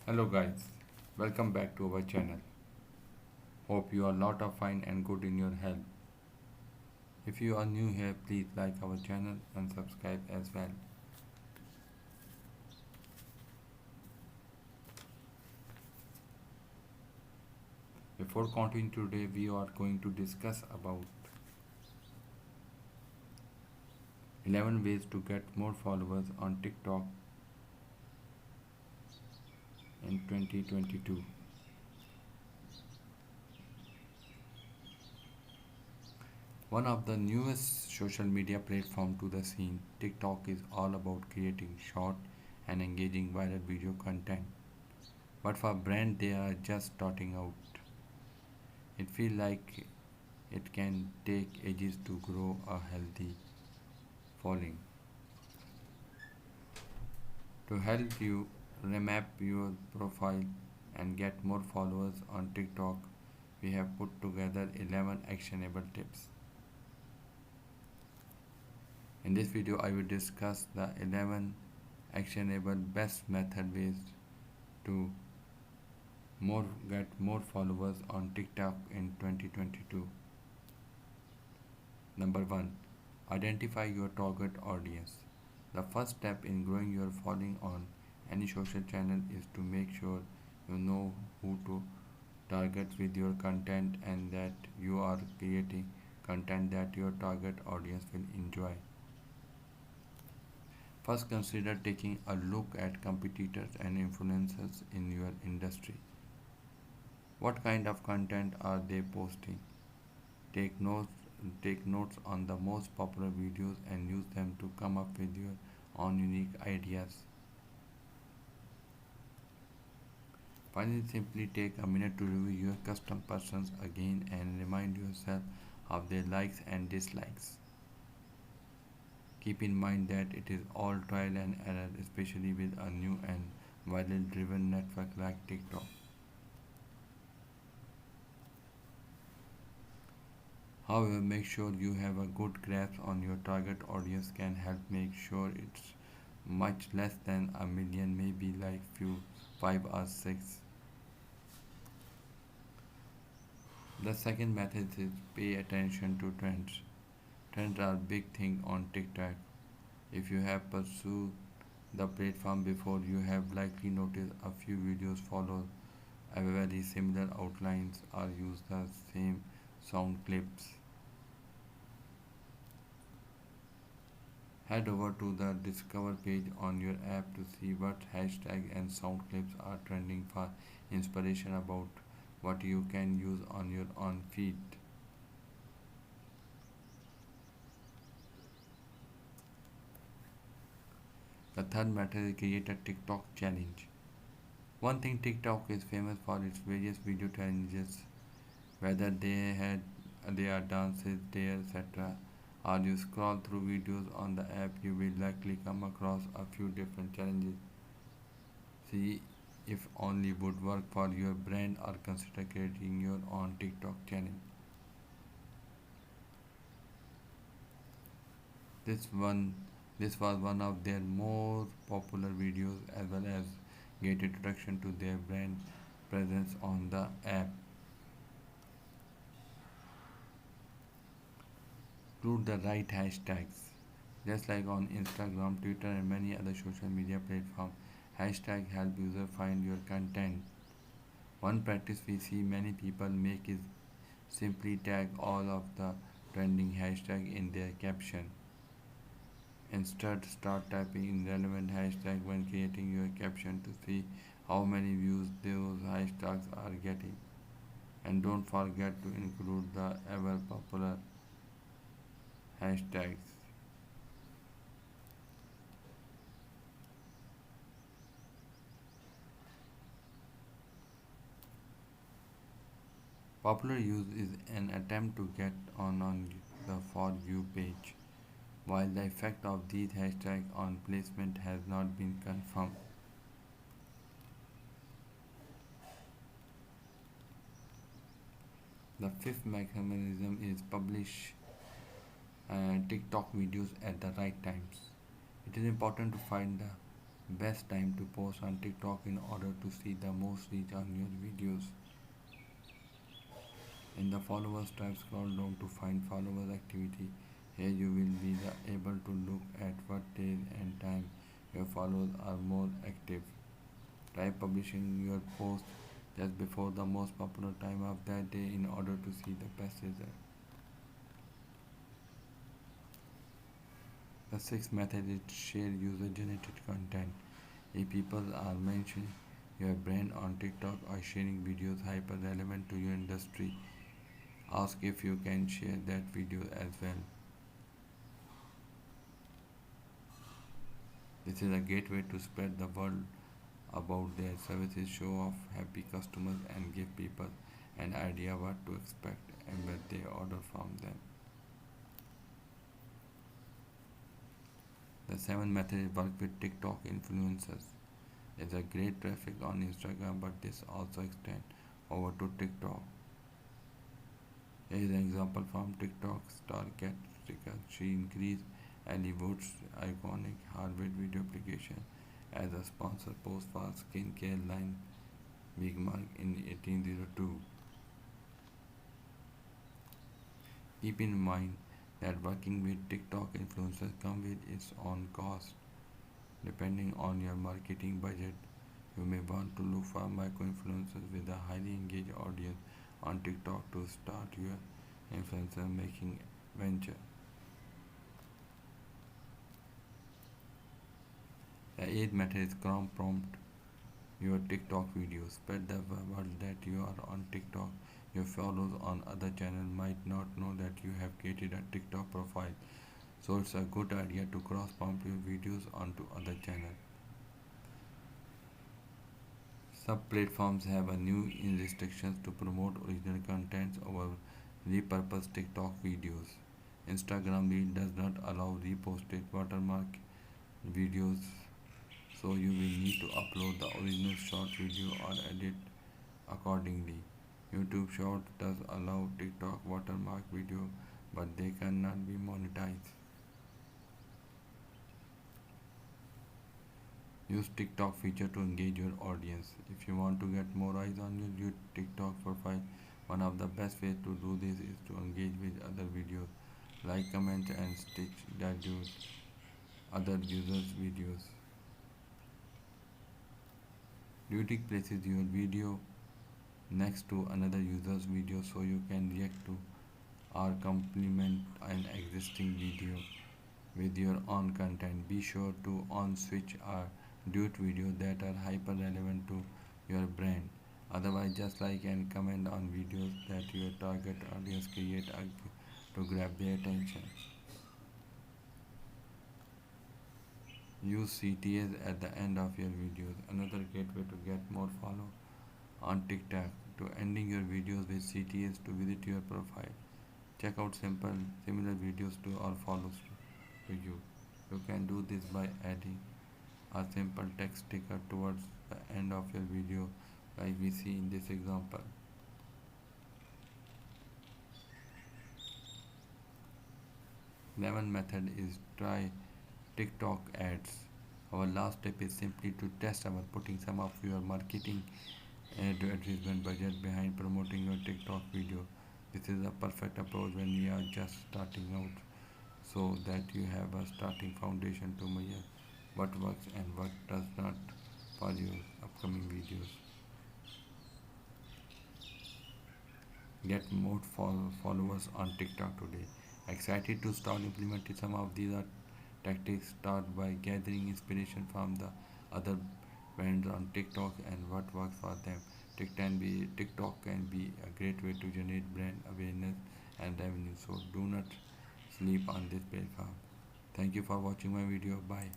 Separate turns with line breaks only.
Hello guys, welcome back to our channel. Hope you are lot of fine and good in your health. If you are new here, please like our channel and subscribe as well. Before continuing today, we are going to discuss about 11 ways to get more followers on TikTok in 2022. One of the newest social media platform to the scene, TikTok is all about creating short and engaging viral video content. But for brand they are just starting out. It feels like it can take ages to grow a healthy following. To help you remap your profile and get more followers on TikTok, we have put together 11 actionable tips. In this video, I will discuss the 11 actionable best method ways to get more followers on TikTok in 2022. Number 1. Identify your target audience. The first step in growing your following on any social channel is to make sure you know who to target with your content and that you are creating content that your target audience will enjoy. First, consider taking a look at competitors and influencers in your industry. What kind of content are they posting? Take notes Take notes on the most popular videos and use them to come up with your own unique ideas. Finally, simply take a minute to review your custom persons again and remind yourself of their likes and dislikes. Keep in mind that it is all trial and error, especially with a new and viral driven network like TikTok. However, make sure you have a good grasp on your target audience can help make sure it's much less than a million, maybe like few 5 or 6. The second method is pay attention to trends. Trends are big thing on TikTok. If you have pursued the platform before, you have likely noticed a few videos follow a very similar outlines or use the same sound clips. Head over to the Discover page on your app to see what hashtags and sound clips are trending for inspiration about what you can use on your own feed. The third method is create a TikTok challenge. One thing TikTok is famous for its various video challenges, whether they are dances, dares, etc. Or you scroll through videos on the app, you will likely come across a few different challenges. See if only would work for your brand or consider creating your own TikTok channel. This one this was one of their more popular videos as well as get introduction to their brand presence on the app. Include the right hashtags. Just like on Instagram, Twitter and many other social media platforms, hashtag help users find your content. One practice we see many people make is simply tag all of the trending hashtag in their caption. Instead, start typing in relevant hashtag when creating your caption to see how many views those hashtags are getting. And don't forget to include the ever popular hashtags. Popular use is an attempt to get on the For You page, while the effect of these hashtags on placement has not been confirmed. The fifth mechanism is publish TikTok videos at the right times. It is important to find the Best time to post on TikTok in order to see the most reach on your videos. In the followers tab, scroll down to find followers activity. Here you will be able to look at what days and time your followers are more active. Try publishing your post just before the most popular time of that day in order to see the best result. The sixth method is to share user generated content. If people are mentioning your brand on TikTok or sharing videos hyper relevant to your industry, ask if you can share that video as well. This is a great way to spread the word about their services, show off happy customers, and give people an idea what to expect and when they order from them. The seventh method is work with TikTok influencers. It's a great traffic on Instagram, but this also extends over to TikTok. Here is an example from TikTok star Katrina. She increased Ellie Wood's iconic Harvard video application as a sponsor post for skincare line Big Mark in 1802. Keep in mind that working with TikTok influencers comes with its own cost. Depending on your marketing budget, you may want to look for micro influencers with a highly engaged audience on TikTok to start your influencer making venture. The eighth method is Chrome prompt your TikTok videos. Spread the word that you are on TikTok. Your followers on other channels might not know that you have created a TikTok profile, so it's a good idea to cross prompt your videos onto other channels. Some platforms have a new in restrictions to promote original contents over repurposed TikTok videos. Instagram Reel does not allow reposted watermark videos, so you will need to upload the original short video or edit accordingly. YouTube Short does allow TikTok watermark video, but they cannot be monetized. Use TikTok feature to engage your audience. If you want to get more eyes on your TikTok profile, one of the best ways to do this is to engage with other videos, like, comment, and stitch that do other users' videos. Duty places your video next to another user's video so you can react to or complement an existing video with your own content. Be sure to on switch or duet videos that are hyper relevant to your brand. Otherwise, just like and comment on videos that your target audience create to grab their attention. Use CTAs at the end of your videos. Another great way to get more follow on TikTok to ending your videos with CTAs to visit your profile. Check out simple similar videos to or follows to you. You can do this by adding a simple text sticker towards the end of your video like we see in this example. 11th method is try TikTok ads. Our last step is simply to test our putting some of your marketing advertisement budget behind promoting your TikTok video. This is a perfect approach when you are just starting out so that you have a starting foundation to measure what works and what does not for your upcoming videos. Get more followers on TikTok today. Excited to start implementing some of these tactics? Start by gathering inspiration from the other brands on TikTok and what works for them. TikTok can be a great way to generate brand awareness and revenue. So do not sleep on this platform. Thank you for watching my video. Bye.